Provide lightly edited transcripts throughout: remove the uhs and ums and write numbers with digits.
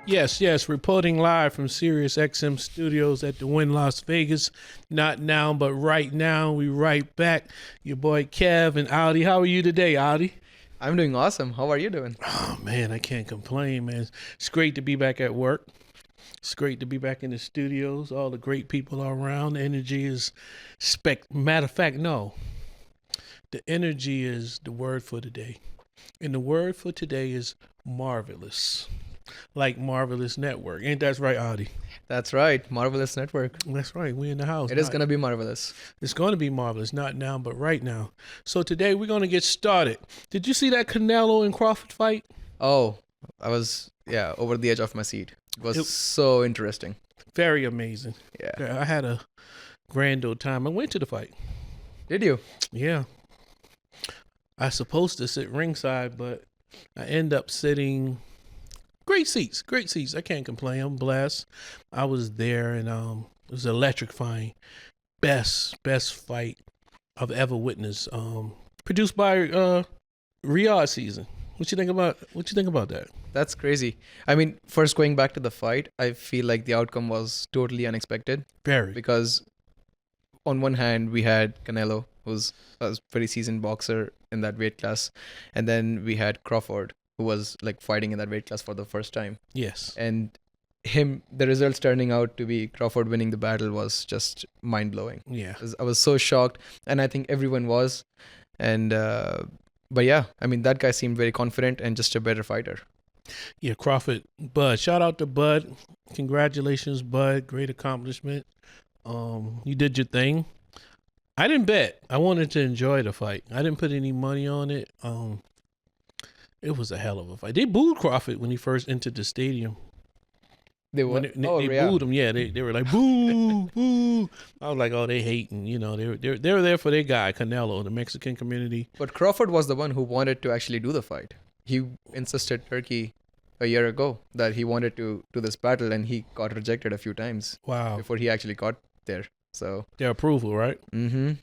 Yes, yes, reporting live from Sirius XM Studios at the Wynn Las Vegas. Not now, but right now. We right back. Your boy Kev and Audi. How are you today, Audi? I'm doing awesome. How are you doing? Oh man, I can't complain, man. It's great to be back at work. It's great to be back in the studios. All the great people are around. The energy is matter of fact, no. The energy is the word for today. And the word for today is marvelous. Like Marvelous Network. Ain't that right, Audi? That's right. Marvelous Network. That's right. We in the house. It is going to be marvelous. It's going to be marvelous. Not now, but right now. So today we're going to get started. Did you see that Canelo and Crawford fight? Oh, I was, over the edge of my seat. It was so interesting. Very amazing. Yeah. I had a grand old time. I went to the fight. Did you? Yeah. I was supposed to sit ringside, but I end up sitting... Great seats. I can't complain. I'm blessed. I was there, and it was electrifying. Best fight I've ever witnessed. Produced by Riyadh season. What you think about that? That's crazy. I mean, first going back to the fight, I feel like the outcome was totally unexpected. Very. Because on one hand, we had Canelo, who's a very seasoned boxer in that weight class, and then we had Crawford, who was like fighting in that weight class for the first time. Yes. And the results turning out to be Crawford winning the battle was just mind-blowing. Yeah. I was so shocked, and I think everyone was. And but yeah, I mean, that guy seemed very confident and just a better fighter. Yeah, Crawford. Bud. Shout out to Bud. Congratulations, Bud. Great accomplishment. You did your thing. I didn't bet. I wanted to enjoy the fight. I didn't put any money on it. It was a hell of a fight. They booed Crawford when he first entered the stadium. They were they booed him. Yeah, they were like boo, boo. I was like, oh, they hating. You know, they were there for their guy Canelo, the Mexican community. But Crawford was the one who wanted to actually do the fight. He insisted Turkey a year ago that he wanted to do this battle, and he got rejected a few times. Wow. Before he actually got there. So their approval, right? Mm-hmm.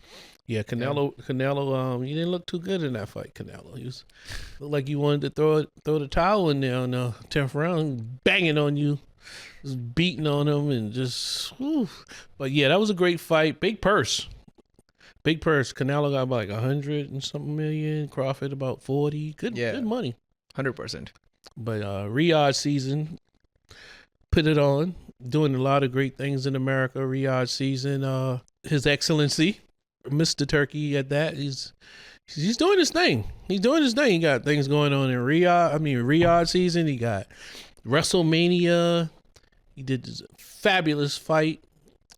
Yeah, Canelo, he didn't look too good in that fight. Canelo, he looked like you wanted to throw the towel in there on the 10th round, banging on you, just beating on him, and just. Whew. But yeah, that was a great fight. Big purse. Canelo got about like 100 and something million. Crawford about 40. Good money. 100%. But Riyadh season put it on, doing a lot of great things in America. Riyadh season, His Excellency. Mr. Turkey at that. He's doing his thing. He got things going on in Riyadh season. He got WrestleMania. He did this fabulous fight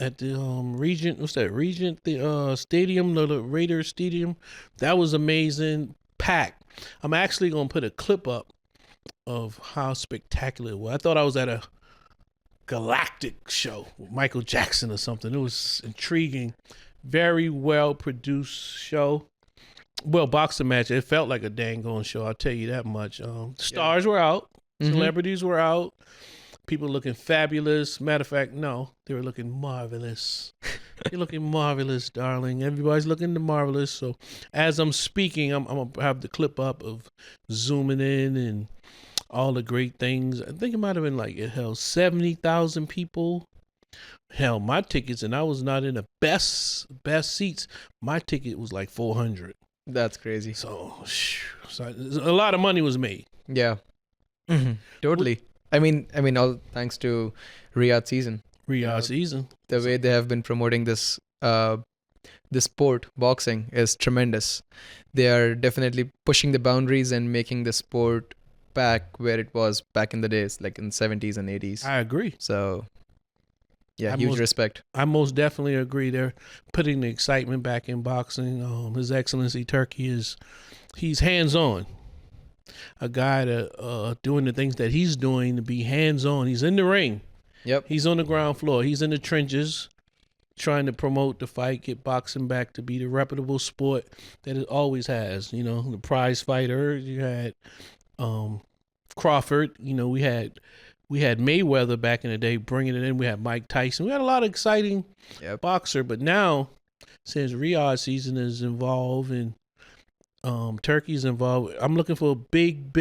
at the Regent. What's that? Regent the stadium, the Raiders stadium. That was amazing. Packed. I'm actually gonna put a clip up of how spectacular it was. I thought I was at a galactic show with Michael Jackson or something. It was intriguing. Very well produced show. Well, boxing match. It felt like a dang on show. I'll tell you that much. Stars were out. Celebrities were out. People looking fabulous. Matter of fact, no, they were looking marvelous. They're looking marvelous, darling. Everybody's looking marvelous. So as I'm speaking, I'm going to have the clip up of zooming in and all the great things. I think it might have been like, it held 70,000 people. Hell, my tickets, and I was not in the best seats. My ticket was like 400. That's crazy. So a lot of money was made. Yeah, totally. I mean, all thanks to Riyadh season. Season. The way they have been promoting this sport, boxing, is tremendous. They are definitely pushing the boundaries and making the sport back where it was back in the days, like in the 70s and 80s. I agree. So. Yeah, huge respect. I most definitely agree. They're putting the excitement back in boxing. His Excellency Turkey he's hands-on. A guy that doing the things that he's doing to be hands-on. He's in the ring. Yep. He's on the ground floor. He's in the trenches trying to promote the fight, get boxing back to be the reputable sport that it always has. You know, the prize fighter. You had Crawford. You know, we had Mayweather back in the day bringing it in. We had Mike Tyson. We had a lot of exciting boxer. But now, since Riyadh season is involved and Turkey's involved, I'm looking for big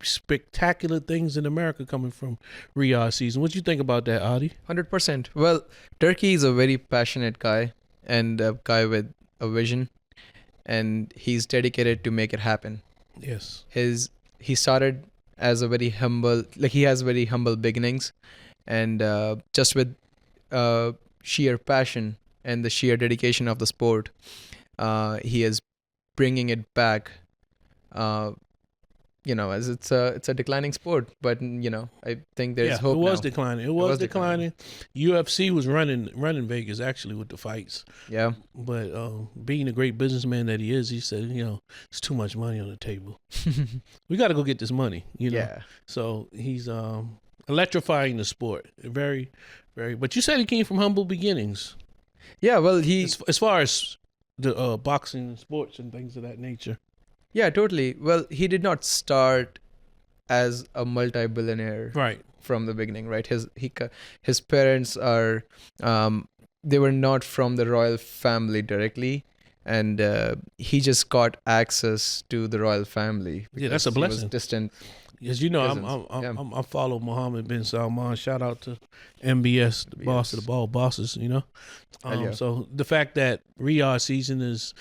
spectacular things in America coming from Riyadh season. What you think about that, Adi? 100%. Well, Turkey is a very passionate guy and a guy with a vision, and he's dedicated to make it happen. Yes. He started as a very humble, like he has very humble beginnings, and just with sheer passion and the sheer dedication of the sport, he is bringing it back. Uh, as it's a declining sport, but I think there's hope it was now. declining. It was declining. UFC was running Vegas actually with the fights. Yeah. But being the great businessman that he is, he said, it's too much money on the table. We got to go get this money. Yeah. So he's electrifying the sport. Very, very. But you said he came from humble beginnings. Yeah. Well, as far as the boxing, sports, and things of that nature. Yeah, totally. Well, he did not start as a multi-billionaire right from the beginning, right? His parents are they were not from the royal family directly, and he just got access to the royal family. Yeah, that's a blessing. He was distant. As you know, I follow Mohammed bin Salman. Shout out to MBS, the boss of the ball bosses. So the fact that Riyadh season is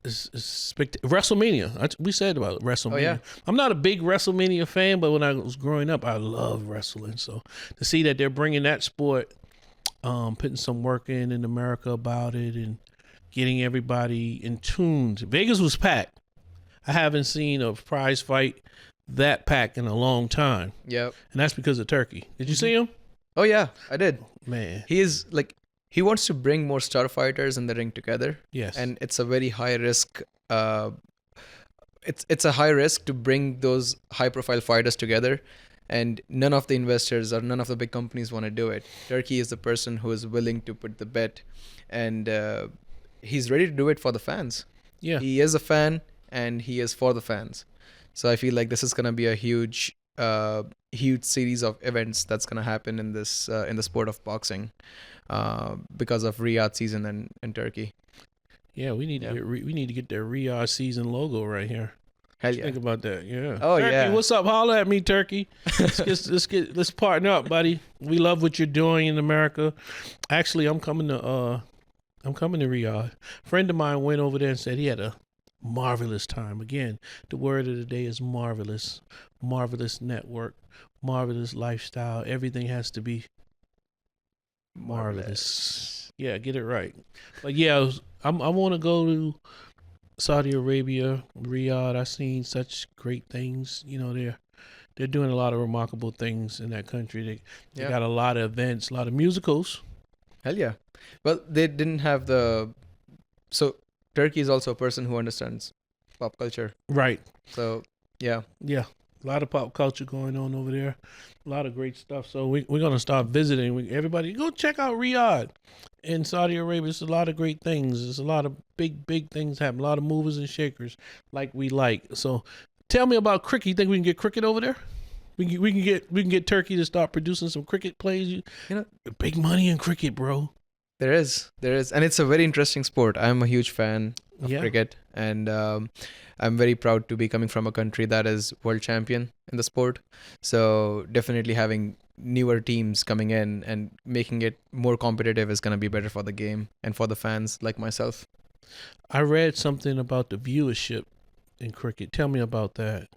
WrestleMania. We said about WrestleMania. Oh, yeah. I'm not a big WrestleMania fan, but when I was growing up, I loved wrestling. So to see that they're bringing that sport, putting some work in America about it, and getting everybody in tune. Vegas was packed. I haven't seen a prize fight that packed in a long time. Yep. And that's because of Turkey. Did you see him? Oh yeah, I did. Man, he wants to bring more star fighters in the ring together. Yes. And it's a very high risk. It's a high risk to bring those high profile fighters together, and none of the investors or none of the big companies want to do it. Turkey is the person who is willing to put the bet, and he's ready to do it for the fans. Yeah. He is a fan, and he is for the fans. So I feel like this is gonna be a huge series of events that's gonna happen in this in the sport of boxing, because of Riyadh season in Turkey. Yeah, we need to get that Riyadh season logo right here. Hell yeah! Think about that. Yeah. Oh Turkey, yeah. What's up? Holla at me, Turkey. Let's partner up, buddy. We love what you're doing in America. Actually, I'm coming to Riyadh. A friend of mine went over there and said he had a marvelous time. Again, the word of the day is marvelous. Marvelous network, marvelous lifestyle. Everything has to be marvelous. Yeah, get it right. But yeah, I want to go to Saudi Arabia, Riyadh. I've seen such great things. They're doing a lot of remarkable things in that country. They got a lot of events, a lot of musicals. Hell yeah. Well, they didn't have so Turkey is also a person who understands pop culture. Right. So, yeah. Yeah. A lot of pop culture going on over there. A lot of great stuff. So we're going to start visiting. Everybody go check out Riyadh in Saudi Arabia. There's a lot of great things. There's a lot of big things happen. A lot of movers and shakers like we like. So tell me about cricket. You think we can get cricket over there? We can get Turkey to start producing some cricket plays. Big money in cricket, bro. There is, and it's a very interesting sport. I'm a huge fan of cricket, and I'm very proud to be coming from a country that is world champion in the sport. So definitely having newer teams coming in and making it more competitive is going to be better for the game and for the fans like myself. I read something about the viewership in cricket. Tell me about that.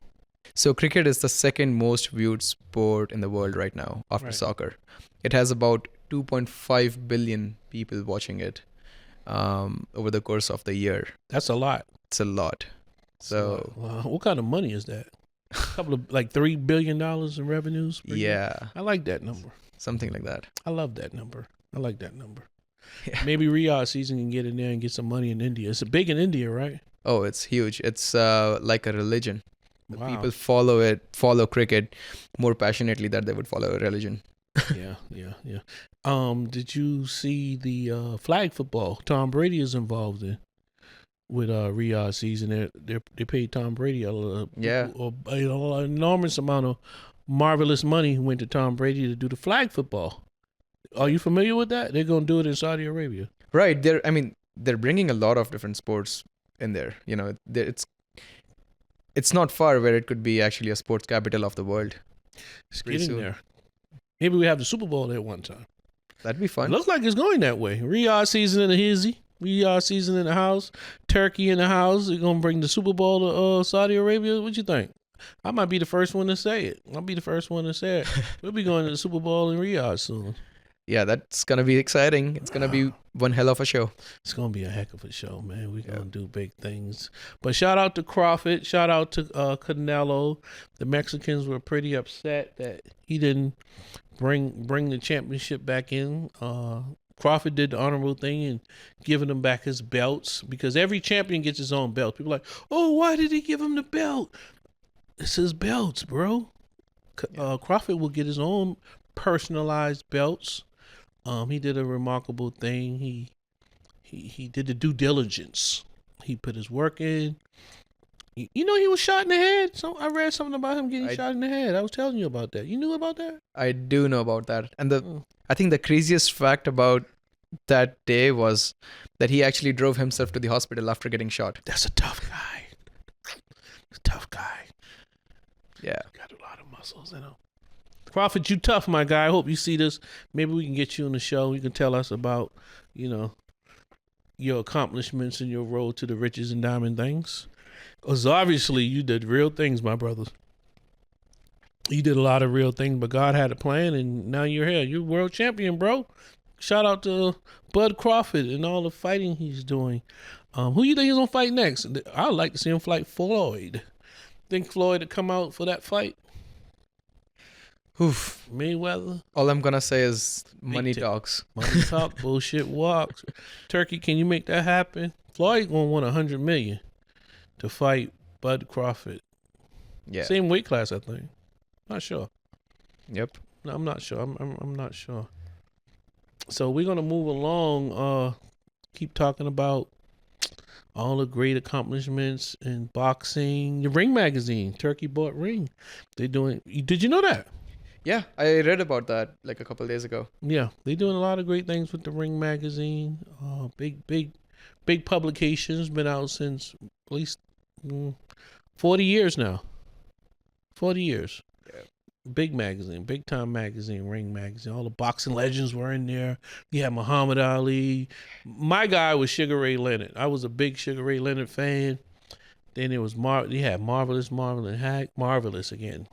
So cricket is the second most viewed sport in the world right now after soccer. It has about 2.5 billion people watching it over the course of the year. That's a lot. It's a lot. So wow. What kind of money is that? A couple of $3 billion in revenues per year? I like that number. Something like that. I love that number. I like that number. Yeah. Maybe Riyadh season can get in there and get some money in India. It's big in India, right? Oh, it's huge. It's like a religion. Wow. People follow cricket more passionately than they would follow a religion. Yeah. Did you see the flag football Tom Brady is involved in with Riyadh season? They paid Tom Brady an enormous amount of marvelous money went to Tom Brady to do the flag football. Are you familiar with that? They're going to do it in Saudi Arabia. Right. They're bringing a lot of different sports in there. it's not far where it could be actually a sports capital of the world. Let's Pretty get in soon. there. Maybe we have the Super Bowl there one time. That'd be It fun. looks like it's going that way. Riyadh season in the hizzy. Riyadh season in the house. Turkey in the house. They're going to bring the Super Bowl to Saudi Arabia. What you think? I might be the first one to say it. I'll be the first one to say it. We'll be going to the Super Bowl in Riyadh soon. Yeah, that's gonna be exciting. It's gonna be one hell of a show. It's going to be a heck of a show, man. We're going to do big things. But shout out to Crawford. Shout out to Canelo. The Mexicans were pretty upset that he didn't bring the championship back in. Crawford did the honorable thing and giving him back his belts, because every champion gets his own belt. People are like, oh, why did he give him the belt? It's his belts, bro. Crawford will get his own personalized belts. He did a remarkable thing. He did the due diligence. He put his work in. You know he was shot in the head. So I read something about him getting shot in the head. I was telling you about that. You knew about that? I do know about that. And I think the craziest fact about that day was that he actually drove himself to the hospital after getting shot. That's a tough guy. He's a tough guy. Yeah. Got a lot of muscles in him. Crawford, you tough, my guy. I hope you see this. Maybe we can get you on the show. You can tell us about, your accomplishments and your road to the riches and diamond things. Because obviously you did real things, my brother. You did a lot of real things, but God had a plan, and now you're here. You're world champion, bro. Shout out to Bud Crawford and all the fighting he's doing. Who you think he's going to fight next? I'd like to see him fight Floyd. Think Floyd would come out for that fight? Oof. Mayweather? All I'm gonna say is money talks. Money talk, bullshit walks. Turkey, can you make that happen? Floyd going to want $100 million to fight Bud Crawford. Yeah. Same weight class, I think. Not sure. Yep. No, I'm not sure. I'm not sure. So we're gonna move along. Keep talking about all the great accomplishments in boxing. The Ring magazine, Turkey bought Ring. They're doing. Did you know that? Yeah, I read about that like a couple days ago. Yeah, they're doing a lot of great things with the Ring magazine. Big publications. Been out since at least 40 years now. 40 years. Yeah. Big magazine, big time magazine, Ring magazine. All the boxing legends were in there. You had Muhammad Ali. My guy was Sugar Ray Leonard. I was a big Sugar Ray Leonard fan. Then it was they had Marvelous again.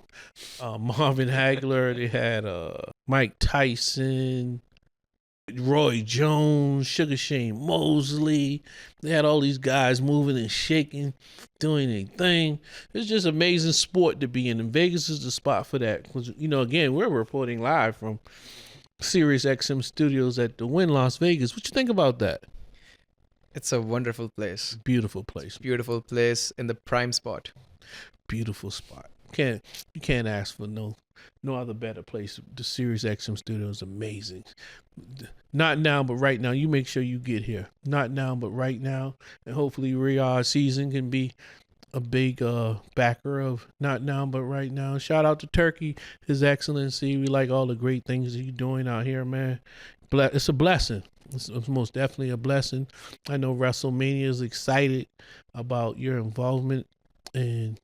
Marvin Hagler. They had Mike Tyson, Roy Jones, Sugar Shane Mosley. They had all these guys moving and shaking, doing their thing. It's just amazing sport to be in. And Vegas is the spot for that. Because, again, we're reporting live from Sirius XM Studios at the Wynn Las Vegas. What you think about that? It's a wonderful place. Beautiful place. Beautiful place in the prime spot. Beautiful spot. You can't ask for no other better place. The Sirius XM Studio is amazing. Not now, but right now. You make sure you get here. Not now, but right now. And hopefully Riyadh season can be a big backer of Not Now, but Right Now. Shout out to Turkey, His Excellency. We like all the great things that you're doing out here, man. It's a blessing. It's most definitely a blessing. I know WrestleMania is excited about your involvement in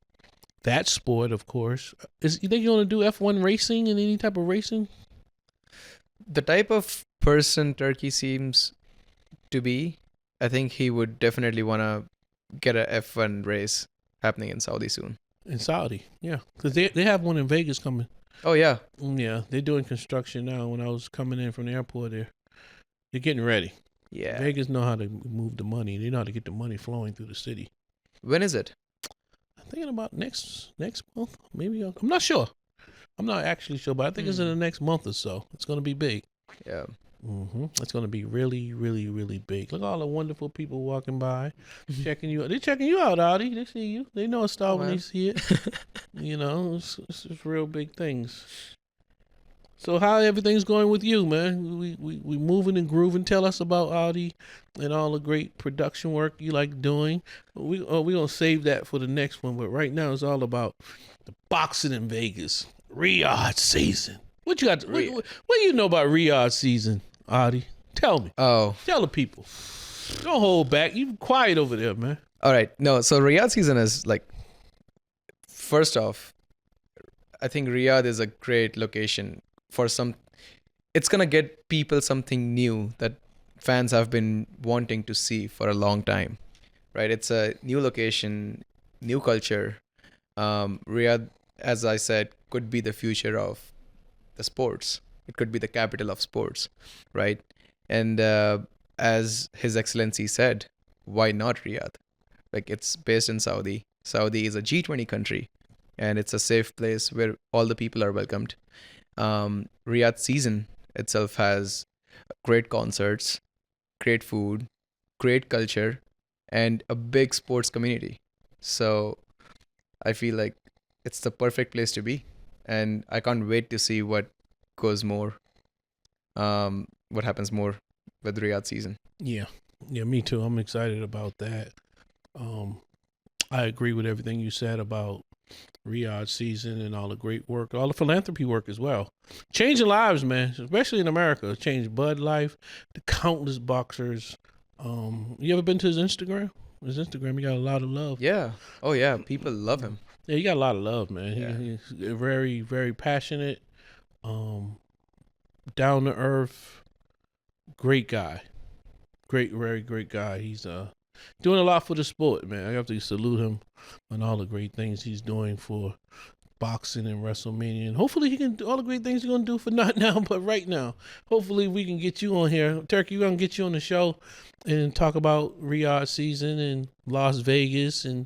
that sport, of course. You think you're going to do F1 racing and any type of racing? The type of person Turkey seems to be, I think he would definitely want to get a F1 race happening in Saudi soon. In Saudi, yeah. Because they have one in Vegas coming. Oh, yeah. Yeah, they're doing construction now. When I was coming in from the airport there, they're getting ready. Yeah. Vegas know how to move the money. They know how to get the money flowing through the city. When is it? I'm thinking about next month. Maybe I'm not sure. I'm not actually sure, but I think it's in the next month or so. It's going to be big. Yeah. It's going to be really, really, really big. Look at all the wonderful people walking by, checking you out. They're checking you out, Audi. They see you. They know a star when they see it. It's just real big things. So how everything's going with you, man? We moving and grooving. Tell us about Audi and all the great production work you like doing. We gonna save that for the next one, but right now it's all about the boxing in Vegas, Riyadh season. What you got? What do you know about Riyadh season, Audi? Tell me. Oh. Tell the people. Don't hold back. You quiet over there, man. All right. No, so Riyadh season is like First off, I think Riyadh is a great location for some. It's gonna get people something new that fans have been wanting to see for a long time, right? It's a new location, new culture. Riyadh, as I said, could be the future of the sports. It could be the capital of sports, right? And as His Excellency said, why not Riyadh? Like, it's based in Saudi. Saudi is a G20 country, and it's a safe place where all the people are welcomed. Riyadh season itself has great concerts, great food, great culture, and a big sports community. So I feel like it's the perfect place to be, and I can't wait to see goes more, what happens more with Riyadh season. Yeah, yeah, me too. I'm excited about that. Um, I agree with everything you said about Riyadh season and all the great work, all the philanthropy work as well. Changing lives, man, especially in America. Changed Bud life, the countless boxers. You ever been to his Instagram? His Instagram, he got a lot of love. Yeah. Oh yeah, people love him. Yeah, he got a lot of love, man. Yeah. He's very, very passionate, down to earth, great guy. Great, very great guy. He's doing a lot for the sport, man. I have to salute him on all the great things he's doing for boxing and WrestleMania. And hopefully he can do all the great things he's going to do for not now, but right now. Hopefully we can get you on here. Turkey, we're going to get you on the show and talk about Riyadh season and Las Vegas and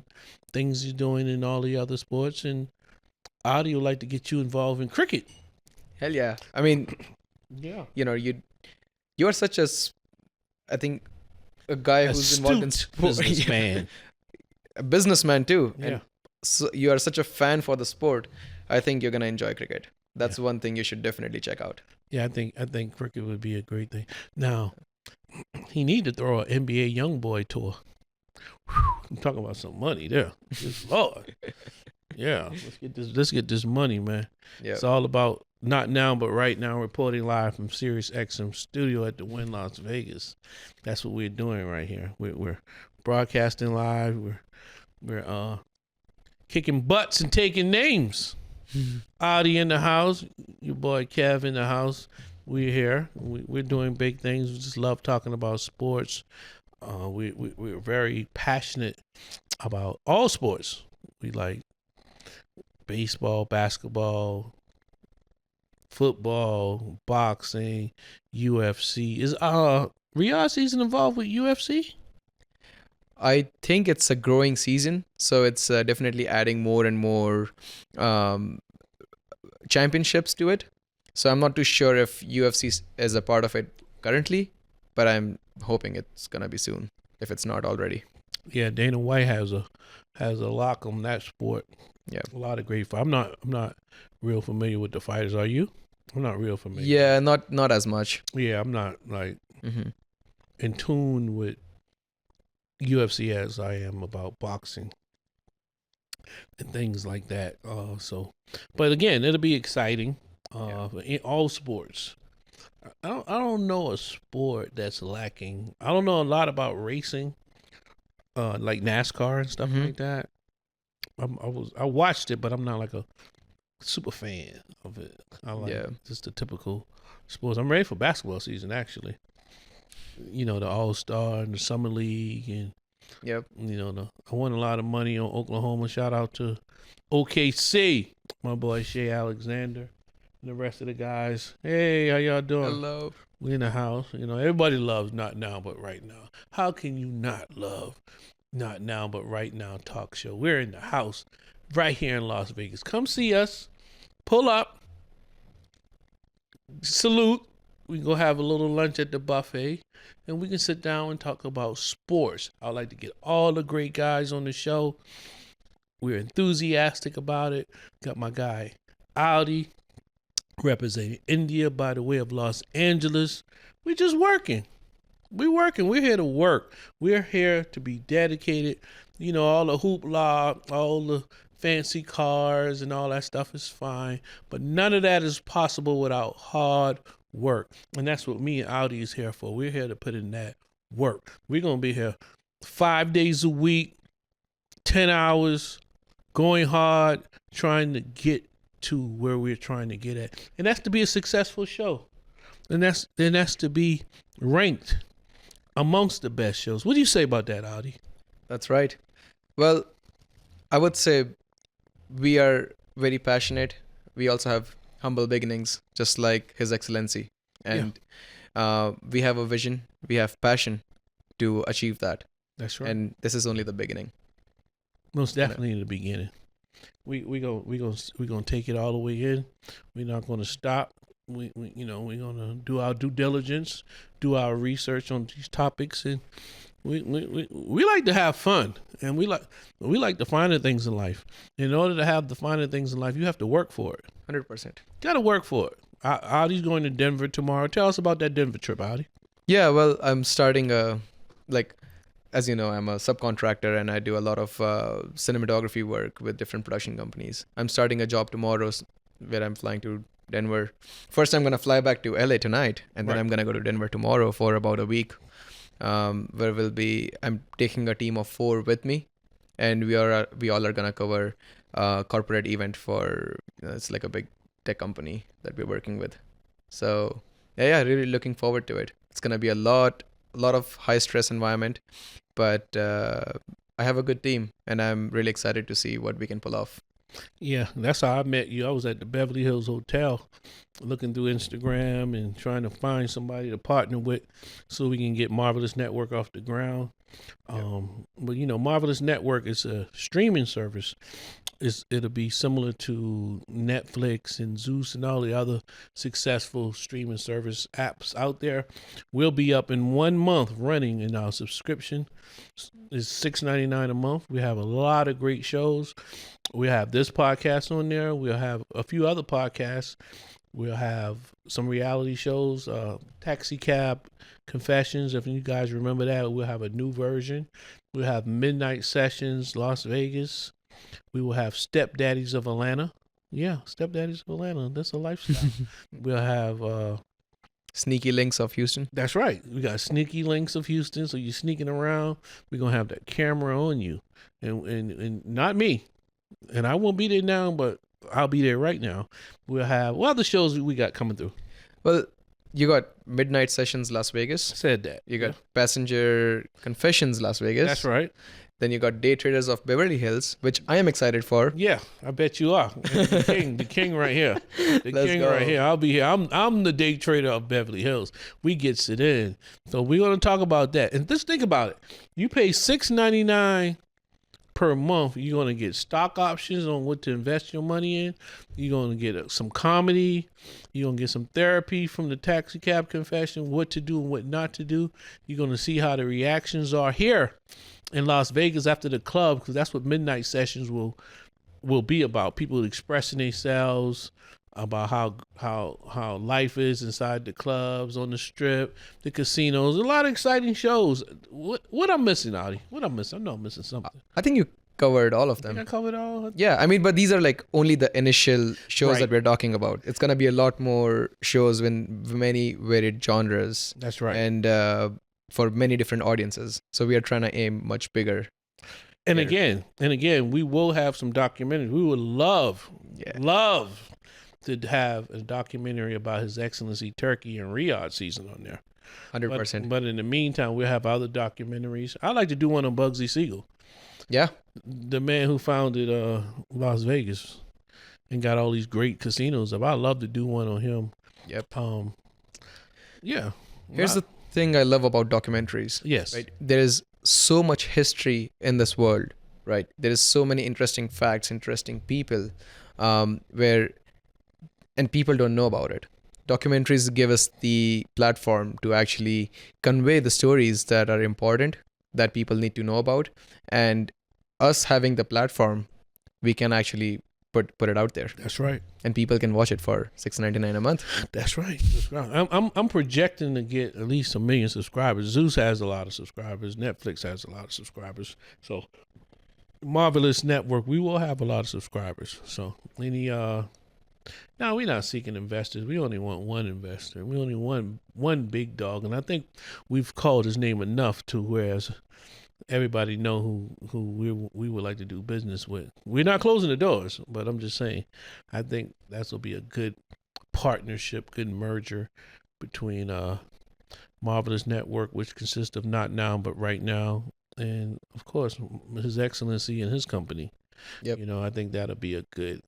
things you're doing in all the other sports. And Adi would like to get you involved in cricket. Hell yeah. I mean, Yeah. you're such I think a guy who's involved in sports. Businessman. A businessman too. Yeah. And so you are such a fan for the sport. I think you're gonna enjoy cricket. That's one thing you should definitely check out. Yeah, I think cricket would be a great thing. Now, he need to throw an NBA Young Boy tour. Whew, I'm talking about some money there. Good Lord. Yeah, let's get this money, man. Yeah. It's all about not now, but right now. Reporting live from Sirius XM studio at the Wynn Las Vegas. That's what we're doing right here. We're broadcasting live. We're kicking butts and taking names. Adi in the house, your boy Kev in the house. We're here. We're doing big things. We just love talking about sports. We're very passionate about all sports. We like baseball, basketball, football, boxing, UFC. Is Riyadh season involved with UFC? I think it's a growing season, so it's definitely adding more and more championships to it. So I'm not too sure if UFC is a part of it currently, but I'm hoping it's gonna be soon, if it's not already. Yeah, Dana White has a lock on that sport. Yeah. A lot of great. I'm not real familiar with the fighters. Are you? I'm not real familiar. Yeah, not as much. Yeah, I'm not like Mm-hmm. in tune with UFC as I am about boxing and things like that. But again, it'll be exciting. In all sports. I don't know a sport that's lacking. I don't know a lot about racing, like NASCAR and stuff Mhm. like that. I watched it, but I'm not like a super fan of it. I like just the typical sports. I'm ready for basketball season actually. You know, the All-Star and the Summer League, and Yep. I won a lot of money on Oklahoma. Shout out to OKC, my boy Shea Alexander and the rest of the guys. Hey, how y'all doing? Hello. We in the house. Everybody loves Not Now But Right Now. How can you not love Not Now But Right Now talk show? We're in the house right here in Las Vegas. Come see us. Pull up. Salute. We can go have a little lunch at the buffet, and we can sit down and talk about sports. I'd like to get all the great guys on the show. We're enthusiastic about it. Got my guy Audi representing India by the way of Los Angeles. We're just working. We're working. We're here to work. We're here to be dedicated. All the hoopla, all the fancy cars and all that stuff is fine, but none of that is possible without hard work. And that's what me and Audi is here for. We're here to put in that work. We're going to be here 5 days a week, 10 hours, going hard, trying to get to where we're trying to get at, and that's to be a successful show, and that's to be ranked amongst the best shows. What do you say about that, Audi? That's right. Well, I would say we are very passionate. We also have humble beginnings, just like His Excellency. And we have a vision, we have passion to achieve that. That's right. And this is only the beginning. Most definitely in the beginning. We gonna take it all the way in. We're not gonna stop. We're gonna do our due diligence, do our research on these topics, and we like to have fun, and we like the finer things in life. In order to have the finer things in life, you have to work for it. 100%. Got to work for it. Audi's going to Denver tomorrow. Tell us about that Denver trip, Audi. Yeah, well, I'm starting as you know, I'm a subcontractor and I do a lot of cinematography work with different production companies. I'm starting a job tomorrow where I'm flying to Denver. First, I'm going to fly back to LA tonight, and then I'm going to go to Denver tomorrow for about a week, where I'm taking a team of 4 with me, and we all are going to cover a corporate event for, it's like a big tech company that we're working with. So yeah, really looking forward to it. It's going to be a lot of high stress environment, but I have a good team, and I'm really excited to see what we can pull off. Yeah, that's how I met you. I was at the Beverly Hills Hotel looking through Instagram and trying to find somebody to partner with so we can get Marvelous Network off the ground. But Marvelous Network is a streaming service. It'll be similar to Netflix and Zeus and all the other successful streaming service apps out there. We'll be up in 1 month running, in our subscription is $6.99 a month. We have a lot of great shows. We have this podcast on there. We'll have a few other podcasts. We'll have some reality shows, Taxi Cab Confessions. If you guys remember that, we'll have a new version. We'll have Midnight Sessions, Las Vegas. We will have Stepdaddies of Atlanta. Yeah, Stepdaddies of Atlanta. That's a lifestyle. We'll have Sneaky Links of Houston. That's right. We got Sneaky Links of Houston. So you're sneaking around. We're going to have that camera on you. And not me. And I won't be there now, but I'll be there right now. We'll have, what other shows we got coming through? Well, you got Midnight Sessions Las Vegas. Said that. You got Passenger Confessions Las Vegas. That's right. Then you got Day Traders of Beverly Hills, which I am excited for. Yeah, I bet you are. The king right here. Let's king go. right here. I'll be here. I'm the day trader of Beverly Hills. We gets it in. So we're gonna talk about that. And just think about it. You pay $6.99 per month. You're gonna get stock options on what to invest your money in. You're gonna get some comedy. You're gonna get some therapy from the Taxi Cab Confession, what to do and what not to do. You're gonna see how the reactions are here in Las Vegas after the club, because that's what Midnight Sessions will be about. People expressing themselves about how life is inside the clubs, on the strip, the casinos. A lot of exciting shows. What I'm missing, Audi? What I'm missing? I know I'm missing something. I think you covered all of I them. think I covered all. Yeah, I mean, but these are like only the initial shows Right. that we're talking about. It's gonna be a lot more shows in many varied genres That's right. and for many different audiences. So we are trying to aim much bigger. And Yeah. again, we will have some documentaries. We would love to have a documentary about His Excellency Turkey and Riyadh season on there. 100%. But in the meantime, we'll have other documentaries. I'd like to do one on Bugsy Siegel, Yeah, the man who founded Las Vegas and got all these great casinos up. I'd love to do one on him. Yep. Yeah. Here's the thing I love about documentaries. Yes. Right. There is so much history in this world, right? There is so many interesting facts, interesting people, and people don't know about it. Documentaries give us the platform to actually convey the stories that are important, that people need to know about, and us having the platform, we can actually put it out there, That's right. and people can watch it for $6.99 a month. That's right. I'm projecting to get at least 1 million subscribers. Zeus has a lot of subscribers. Netflix has a lot of subscribers. So Marvelous Network, we will have a lot of subscribers. So no, we're not seeking investors. We only want one investor. We only want one big dog, and I think we've called his name enough to whereas everybody know who we would like to do business with. We're not closing the doors, but I'm just saying, I think that will be a good partnership, good merger between Marvelous Network, which consists of Not Now But Right Now, and of course His Excellency and his company. Yep. I think that'll be a good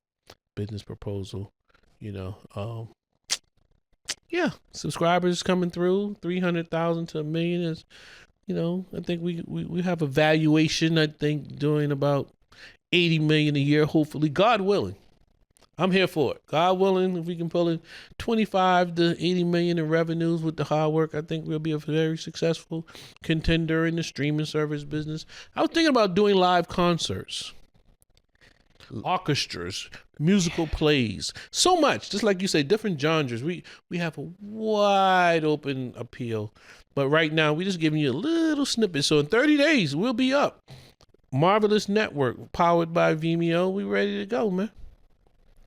business proposal. Yeah, subscribers coming through 300,000 to a million is, I think we have a valuation. I think doing about 80 million a year, hopefully, God willing. I'm here for it. God willing, if we can pull in 25 to 80 million in revenues with the hard work, I think we'll be a very successful contender in the streaming service business. I was thinking about doing live concerts, orchestras, musical plays, so much. Just like you say, different genres. We have a wide open appeal, but right now we're just giving you a little snippet. So in 30 days we'll be up. Marvelous Network, powered by Vimeo. We ready to go, man.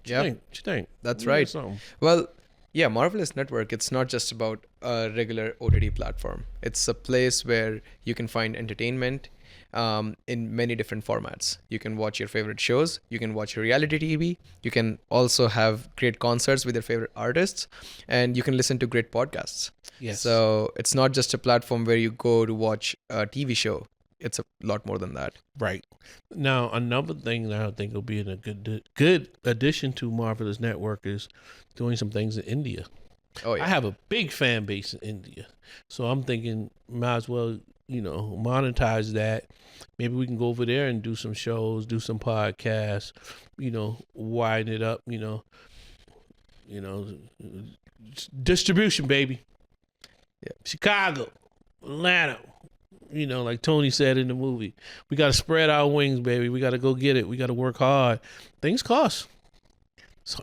Yeah, What you think? that's We got right. something. Well, yeah, Marvelous Network, it's not just about a regular OTT platform. It's a place where you can find entertainment in many different formats. You can watch your favorite shows, you can watch reality TV, you can also have great concerts with your favorite artists, and you can listen to great podcasts. Yes. So it's not just a platform where you go to watch a TV show. It's a lot more than that. Right. Now, another thing that I think will be a good addition to Marvelous Network is doing some things in India. Oh yeah. I have a big fan base in India, so I'm thinking might as well monetize that. Maybe we can go over there and do some shows, do some podcasts, widen it up. Distribution, baby. Yeah. Chicago, Atlanta. Like Tony said in the movie, we got to spread our wings, baby. We got to go get it. We got to work hard. Things cost.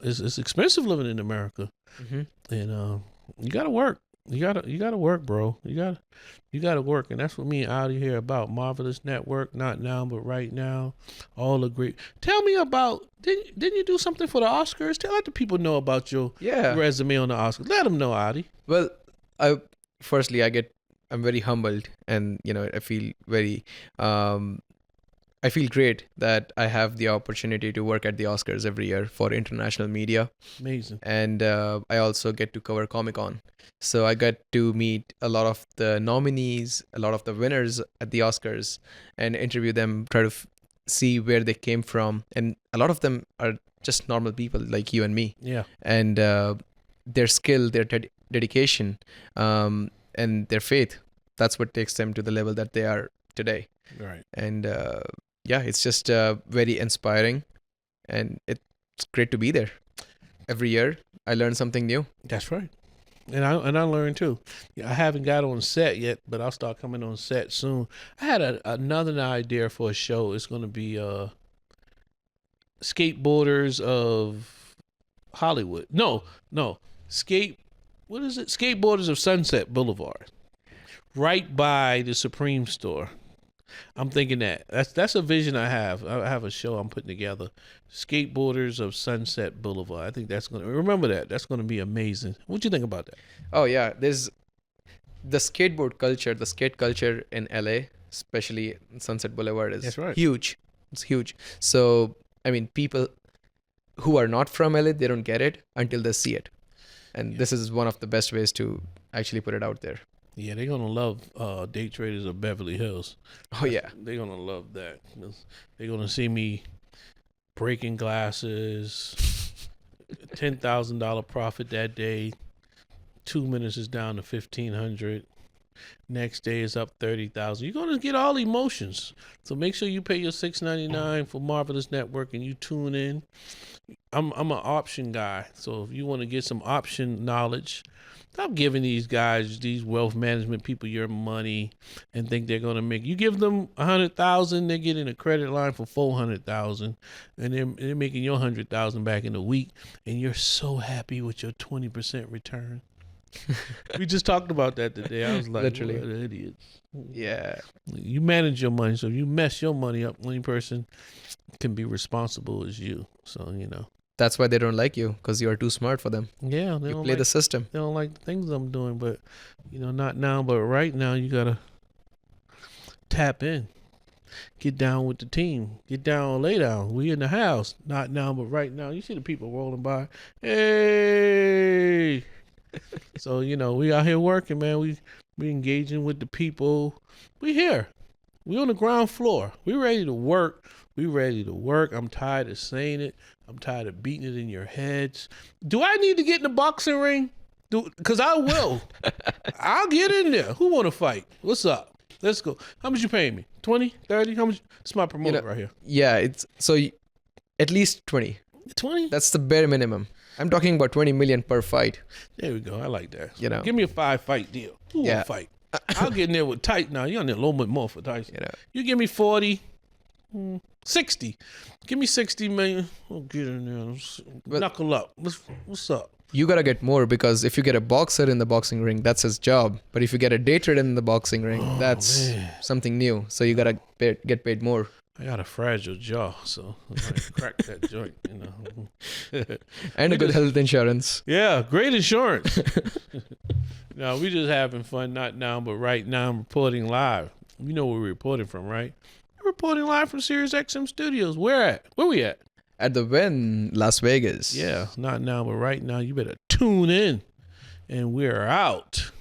It's expensive living in America, Mm-hmm. and you got to work. You gotta work, bro. You gotta work, and that's what me and Audi here about. Marvelous Network, not now but right now. All agree. Tell me about didn't you do something for the Oscars? Let the people know about your Yeah. resume on the Oscars. Let them know, Audi. Well, I'm very humbled, and I feel very I feel great that I have the opportunity to work at the Oscars every year for international media, Amazing. and I also get to cover Comic-Con. So I got to meet a lot of the nominees, a lot of the winners at the Oscars, and interview them, try to see where they came from, and a lot of them are just normal people like you and me, Yeah. and their skill, their dedication, and their faith, that's what takes them to the level that they are today. Right. And yeah, it's just very inspiring, and it's great to be there. Every year I learn something new. That's right. And I learned too. I haven't got on set yet, but I'll start coming on set soon. I had another idea for a show. It's going to be skateboarders of Hollywood. No. What is it? Skateboarders of Sunset Boulevard, right by the Supreme store. I'm thinking that's a vision I have. I have a show I'm putting together. Skateboarders of Sunset Boulevard. I think that's gonna remember that. That's gonna be amazing. What do you think about that? Oh yeah, there's the skateboard culture, the skate culture in LA, especially Sunset Boulevard, is That's right. huge. It's huge. So I mean, people who are not from LA, they don't get it until they see it, and Yeah. this is one of the best ways to actually put it out there. Yeah, they're gonna love Day Traders of Beverly Hills. Oh yeah. They're gonna love that. They're gonna see me breaking glasses. $10,000 profit that day. 2 minutes is down to 1,500. Next day is up 30,000. You're gonna get all emotions. So make sure you pay your $6.99 for Marvelous Network and you tune in. I'm an option guy, so if you want to get some option knowledge, stop giving these guys, these wealth management people, your money and think they're gonna make. You give them 100,000, they're getting a credit line for 400,000, and they're making your 100,000 back in a week, and you're so happy with your 20% return. We just talked about that today. I was like, Literally. what idiots. Yeah. You manage your money, so if you mess your money up, only person can be responsible is you. So That's why they don't like you, because you are too smart for them. yeah, You play the system. they don't like the things I'm doing, but not now, but right now you gotta tap in. Get down with the team. Get down, lay down. We in the house. Not now, but right now. You see the people rolling by. Hey. So, we out here working, man. We engaging with the people. We here. We on the ground floor. We ready to work. I'm tired of saying it. I'm tired of beating it in your heads. Do I need to get in the boxing ring? Because I will. I'll get in there. Who want to fight? What's up? Let's go. How much you paying me? 20, 30? How much? It's my promoter right here. Yeah, at least 20. 20? That's the bare minimum. I'm talking about 20 million per fight. There we go. I like that. Give me a 5-fight deal. Who want to fight? I'll get in there with Tyson. Now, you're on there a little bit more for Tyson. You give me 40, 60. Give me 60 million. I'll get in there. Knuckle up. What's up? You gotta get more, because if you get a boxer in the boxing ring, that's his job. But if you get a day trader in the boxing ring, that's something new. So you gotta get paid more. I got a fragile jaw, so I might crack that joint, And a good health insurance. Yeah, great insurance. No, we just having fun, not now, but right now I'm reporting live. You know where we're reporting from, right? We're reporting live from Sirius XM Studios. Where we at? At the Wynn, Las Vegas. Yeah, not now, but right now. You better tune in, and we're out.